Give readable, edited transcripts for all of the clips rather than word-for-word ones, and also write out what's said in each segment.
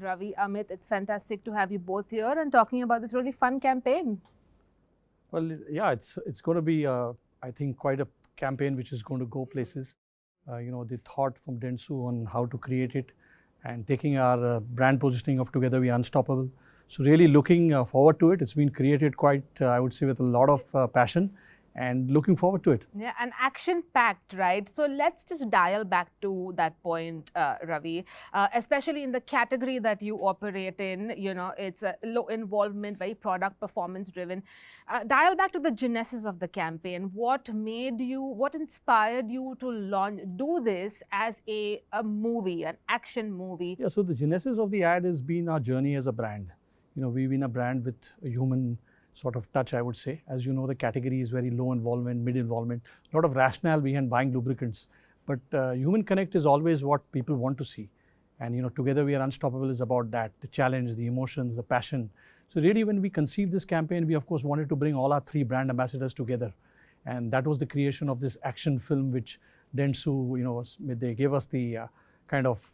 Ravi, Amit, it's fantastic to have you both here and talking about this really fun campaign. Well, yeah, it's going to be, I think, quite a campaign which is going to go places. The thought from Dentsu on how to create it and taking our brand positioning of Together We Are Unstoppable. So really looking forward to it. It's been created quite, I would say, with a lot of passion and looking forward to it. Yeah, and action-packed, right? So let's just dial back to that point, Ravi, especially in the category that you operate in. It's a low involvement, very product performance driven. Dial back to the genesis of the campaign. What inspired you to do this as a movie, an action movie? Yeah, so the genesis of the ad has been our journey as a brand. We've been a brand with a human sort of touch, I would say. As you know, the category is very low involvement, mid involvement, a lot of rationale behind buying lubricants. But human connect is always what people want to see. And Together We Are Unstoppable is about that, the challenge, the emotions, the passion. So really when we conceived this campaign, we of course wanted to bring all our 3 brand ambassadors together. And that was the creation of this action film, which Dentsu, they gave us the kind of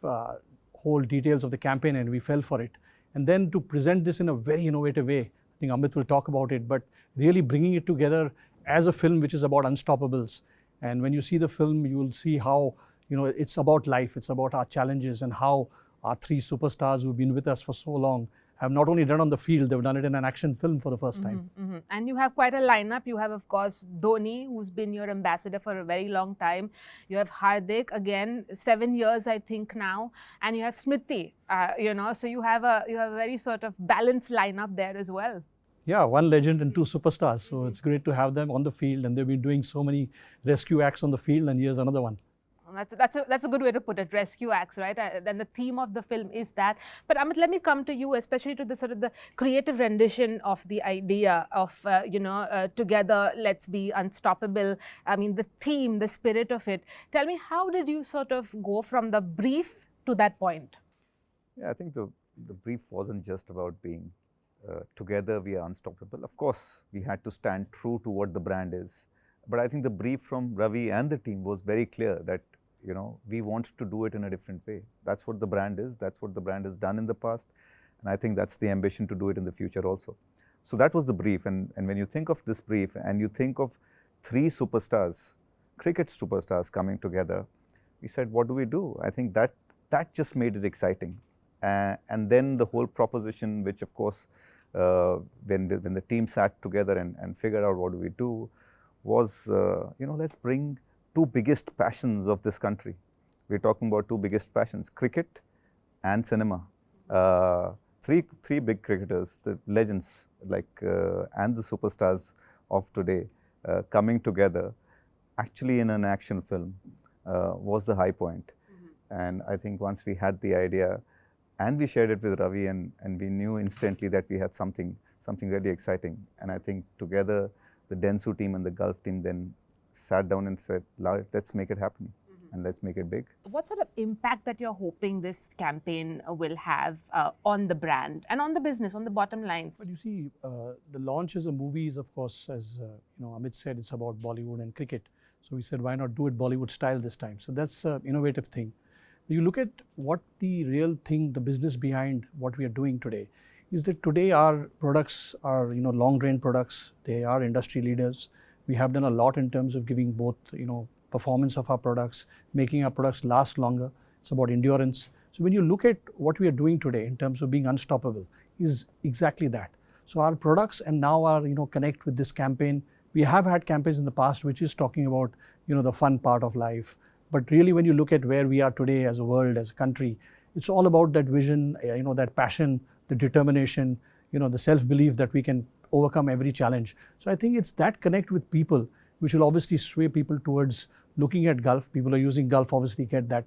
whole details of the campaign and we fell for it. And then to present this in a very innovative way, I think Amit will talk about it, but really bringing it together as a film which is about unstoppables. And when you see the film, you will see how, it's about life, it's about our challenges and how our 3 superstars who've been with us for so long have not only done on the field, they've done it in an action film for the first time. And you have quite a lineup. You have, of course, Dhoni, who's been your ambassador for a very long time. You have Hardik, again, 7 years, I think now. And you have Smriti, so you have a very sort of balanced lineup there as well. Yeah, 1 legend and 2 superstars. So it's great to have them on the field, and they've been doing so many rescue acts on the field, and here's another one. That's a good way to put it, rescue acts, right? Then the theme of the film is that. But Amit, let me come to you, especially to the sort of the creative rendition of the idea of, together, let's be unstoppable. I mean, the theme, the spirit of it. Tell me, how did you sort of go from the brief to that point? Yeah, I think the brief wasn't just about being together we are unstoppable. Of course, we had to stand true to what the brand is. But I think the brief from Ravi and the team was very clear that we want to do it in a different way. That's what the brand is. That's what the brand has done in the past. And I think that's the ambition to do it in the future also. So that was the brief. And when you think of this brief and you think of 3 superstars, cricket superstars coming together, we said, what do we do? I think that just made it exciting. And then the whole proposition, which of course, when the team sat together and figured out what do we do, was, let's bring 2 biggest passions of this country. We're talking about 2 biggest passions, cricket and cinema. 3 big cricketers, the legends and the superstars of today coming together actually in an action film was the high point. And I think once we had the idea and we shared it with Ravi and we knew instantly that we had something really exciting. And I think together the Dentsu team and the Gulf team then sat down and said, let's make it happen and let's make it big. What sort of impact that you're hoping this campaign will have on the brand and on the business, on the bottom line? But you see, the launch as a movie is, of course, as Amit said, it's about Bollywood and cricket. So we said, why not do it Bollywood style this time? So that's an innovative thing. You look at what the real thing, the business behind what we are doing today, is that today our products are, long grain products. They are industry leaders. We have done a lot in terms of giving both, performance of our products, making our products last longer. It's about endurance. So when you look at what we are doing today in terms of being unstoppable, is exactly that. So our products and now our, connect with this campaign. We have had campaigns in the past which is talking about, the fun part of life. But really when you look at where we are today as a world, as a country, it's all about that vision, that passion, the determination, the self-belief that we can overcome every challenge. So I think it's that connect with people which will obviously sway people towards looking at Gulf. People are using Gulf, obviously get that,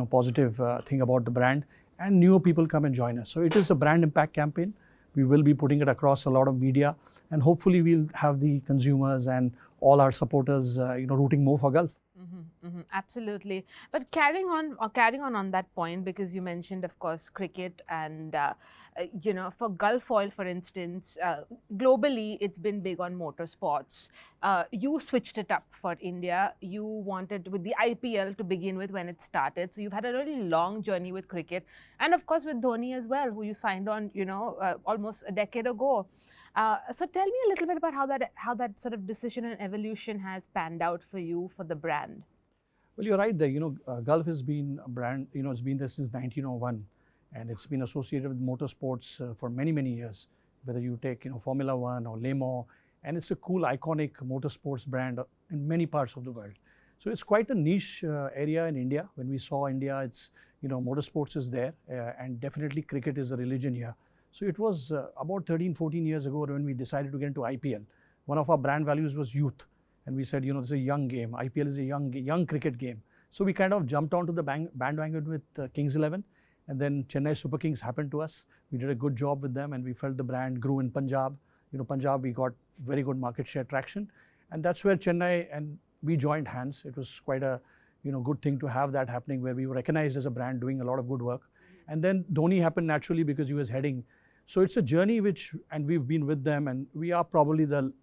positive thing about the brand, and newer people come and join us. So it is a brand impact campaign. We will be putting it across a lot of media, and hopefully we'll have the consumers and all our supporters, rooting more for Gulf. Absolutely. But carrying on that point, because you mentioned, of course, cricket and for Gulf Oil, for instance, globally it's been big on motorsports. You switched it up for India. You wanted with the IPL to begin with when it started. So you've had a really long journey with cricket, and of course with Dhoni as well, who you signed on, almost a decade ago. So tell me a little bit about how that sort of decision and evolution has panned out for you, for the brand. Well, you're right there. Gulf has been a brand, it's been there since 1901, and it's been associated with motorsports for many, many years, whether you take, Formula One or Le Mans, and it's a cool, iconic motorsports brand in many parts of the world. So it's quite a niche area in India. When we saw India, it's, motorsports is there, and definitely cricket is a religion here. So it was about 13, 14 years ago when we decided to get into IPL. One of our brand values was youth. And we said, this is a young game. IPL is a young cricket game. So we kind of jumped onto the bandwagon with Kings 11. And then Chennai Super Kings happened to us. We did a good job with them and we felt the brand grew in Punjab. Punjab, we got very good market share traction. And that's where Chennai and we joined hands. It was quite a good thing to have that happening where we were recognized as a brand doing a lot of good work. And then Dhoni happened naturally because he was heading. So it's a journey and we've been with them, and we are probably the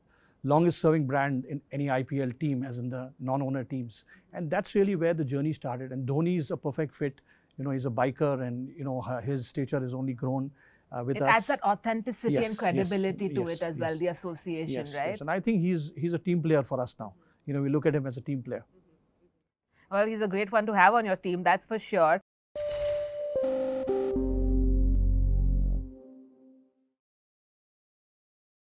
longest serving brand in any IPL team, as in the non-owner teams. And that's really where the journey started. And Dhoni is a perfect fit. He's a biker and, his stature has only grown with us. It adds that authenticity and credibility to it as well, the association, right? Yes. And I think he's a team player for us now. We look at him as a team player. Well, he's a great one to have on your team, that's for sure.